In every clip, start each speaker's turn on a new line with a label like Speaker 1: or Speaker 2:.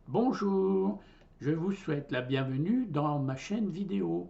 Speaker 1: Bonjour, je vous souhaite la bienvenue dans ma chaîne vidéo.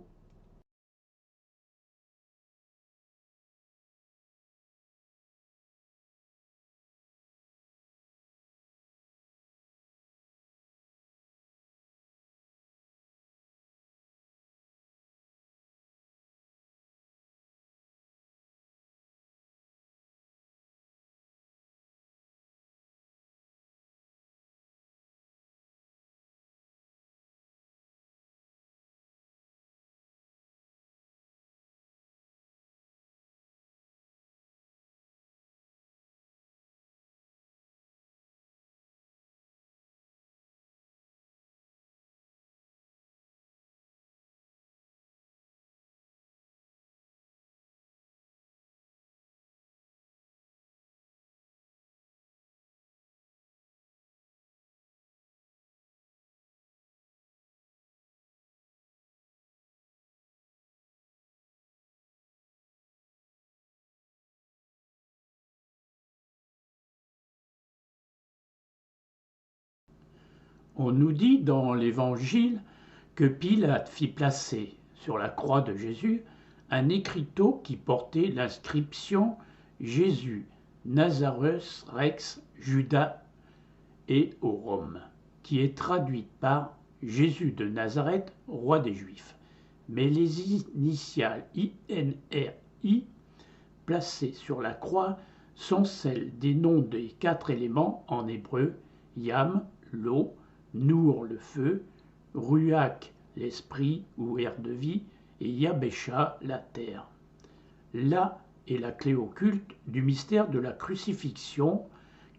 Speaker 1: On nous dit dans l'Évangile que Pilate fit placer sur la croix de Jésus un écriteau qui portait l'inscription Jésus, Nazareth Rex Juda et au Rome, qui est traduite par Jésus de Nazareth, roi des Juifs. Mais les initiales INRI placées sur la croix sont celles des noms des 4 éléments en hébreu: Yam, l'eau; Nour, le feu; Ruach, l'esprit ou air de vie; et Yabesha, la terre. Là est la clé occulte du mystère de la crucifixion,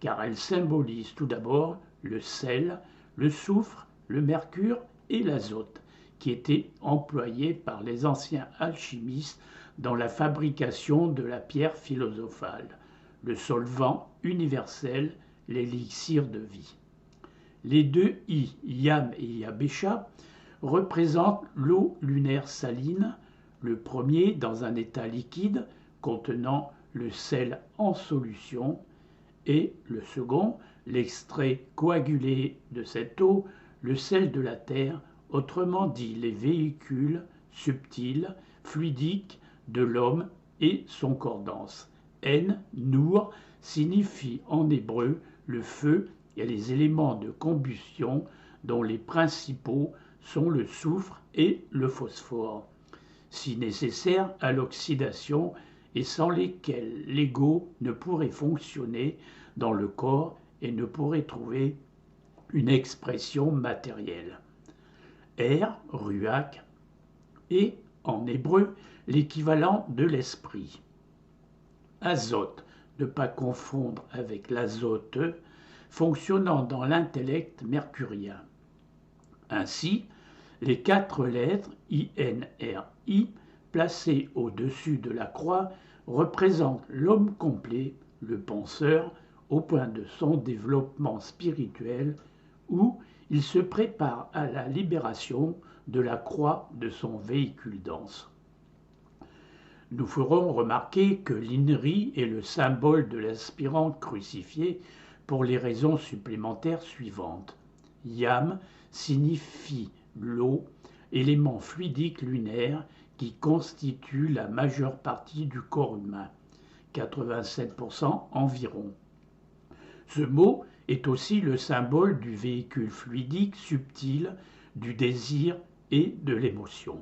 Speaker 1: car elle symbolise tout d'abord le sel, le soufre, le mercure et l'azote, qui étaient employés par les anciens alchimistes dans la fabrication de la pierre philosophale, le solvant universel, l'élixir de vie. Les deux I, Yam et Yabesha, représentent l'eau lunaire saline, le premier dans un état liquide contenant le sel en solution, et le second, l'extrait coagulé de cette eau, le sel de la terre, autrement dit les véhicules subtils, fluidiques de l'homme et son corps dense. Nour signifie en hébreu le feu et les éléments de combustion dont les principaux sont le soufre et le phosphore, si nécessaires à l'oxydation et sans lesquels l'ego ne pourrait fonctionner dans le corps et ne pourrait trouver une expression matérielle. Ruach, est en hébreu l'équivalent de l'esprit. Azote, ne pas confondre avec l'azote, fonctionnant dans l'intellect mercurien. Ainsi, les 4 lettres INRI placées au-dessus de la croix représentent l'homme complet, le penseur, au point de son développement spirituel, où il se prépare à la libération de la croix de son véhicule dense. Nous ferons remarquer que l'INRI est le symbole de l'aspirant crucifié pour les raisons supplémentaires suivantes. Yam signifie l'eau, élément fluidique lunaire qui constitue la majeure partie du corps humain, 87% environ. Ce mot est aussi le symbole du véhicule fluidique subtil, du désir et de l'émotion.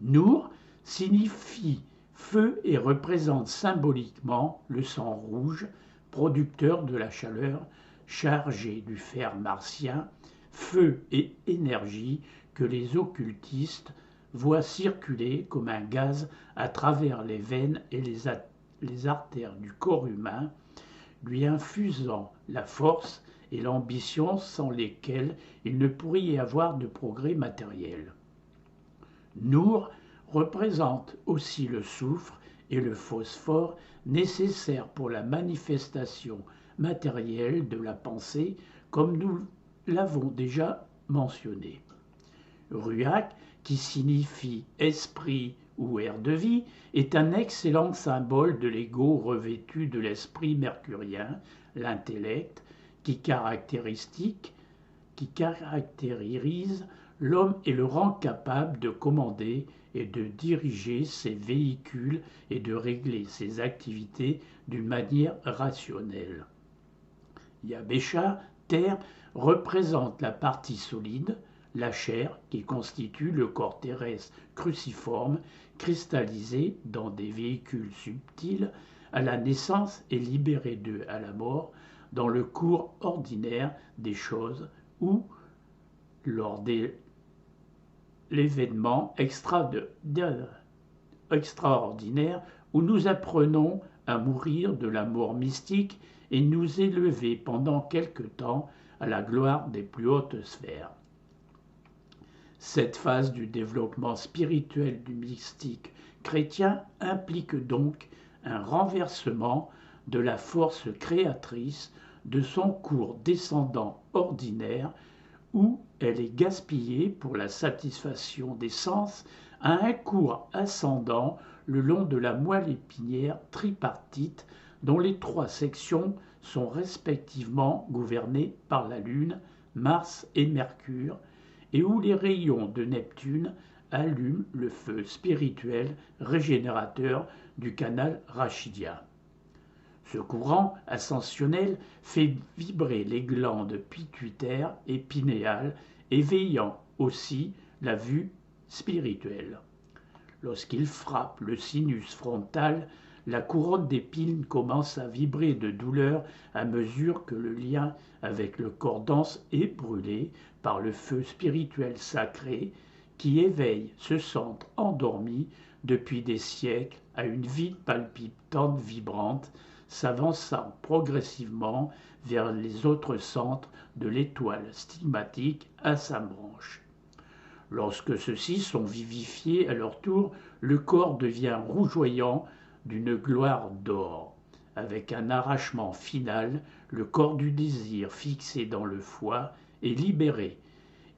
Speaker 1: Nour signifie feu et représente symboliquement le sang rouge, producteur de la chaleur, chargé du fer martien, feu et énergie que les occultistes voient circuler comme un gaz à travers les veines et les artères du corps humain, lui infusant la force et l'ambition sans lesquelles il ne pourrait y avoir de progrès matériel. Nour représente aussi le soufre et le phosphore nécessaires pour la manifestation matérielle de la pensée, comme nous l'avons déjà mentionné. Ruach, qui signifie esprit ou air de vie, est un excellent symbole de l'ego revêtu de l'esprit mercurien, l'intellect, qui caractérise l'homme est le rang capable de commander et de diriger ses véhicules et de régler ses activités d'une manière rationnelle. Yabesha, terre, représente la partie solide, la chair qui constitue le corps terrestre cruciforme, cristallisé dans des véhicules subtils à la naissance et libéré d'eux à la mort, dans le cours ordinaire des choses ou lors de l'événement extraordinaire où nous apprenons à mourir de la mort mystique et nous élever pendant quelque temps à la gloire des plus hautes sphères. Cette phase du développement spirituel du mystique chrétien implique donc un renversement de la force créatrice de son cours descendant ordinaire où elle est gaspillée pour la satisfaction des sens à un cours ascendant le long de la moelle épinière tripartite dont les trois sections sont respectivement gouvernées par la Lune, Mars et Mercure, et où les rayons de Neptune allument le feu spirituel régénérateur du canal rachidien. Ce courant ascensionnel fait vibrer les glandes pituitaires et pinéales, éveillant aussi la vue spirituelle. Lorsqu'il frappe le sinus frontal, la couronne d'épines commence à vibrer de douleur à mesure que le lien avec le corps dense est brûlé par le feu spirituel sacré qui éveille ce centre endormi depuis des siècles à une vie palpitante vibrante, s'avançant progressivement vers les autres centres de l'étoile stigmatique à sa branche. Lorsque ceux-ci sont vivifiés à leur tour, le corps devient rougeoyant d'une gloire d'or. Avec un arrachement final, le corps du désir fixé dans le foie est libéré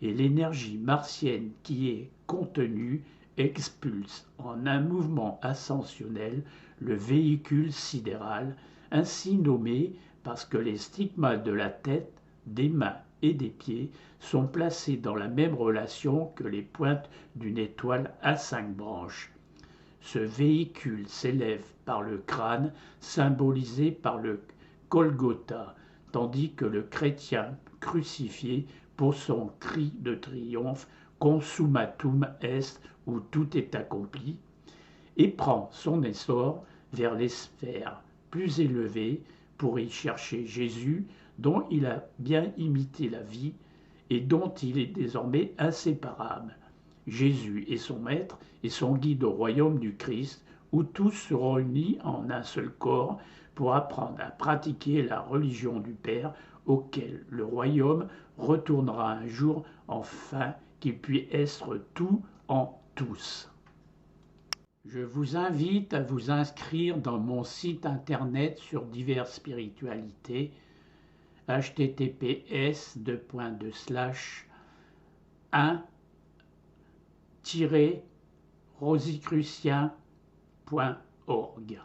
Speaker 1: et l'énergie martienne qui est contenue expulse en un mouvement ascensionnel le véhicule sidéral, ainsi nommé parce que les stigmates de la tête, des mains et des pieds sont placés dans la même relation que les pointes d'une étoile à 5 branches. Ce véhicule s'élève par le crâne, symbolisé par le Golgotha, tandis que le chrétien crucifié pour son cri de triomphe consummatum est, où tout est accompli, et prend son essor vers les sphères plus élevées pour y chercher Jésus, dont il a bien imité la vie et dont il est désormais inséparable. Jésus est son maître et son guide au royaume du Christ, où tous seront unis en un seul corps pour apprendre à pratiquer la religion du Père, auquel le royaume retournera un jour enfin qu'il puisse être tout en tous. Je vous invite à vous inscrire dans mon site internet sur diverses spiritualités https://1-rosicrucien.org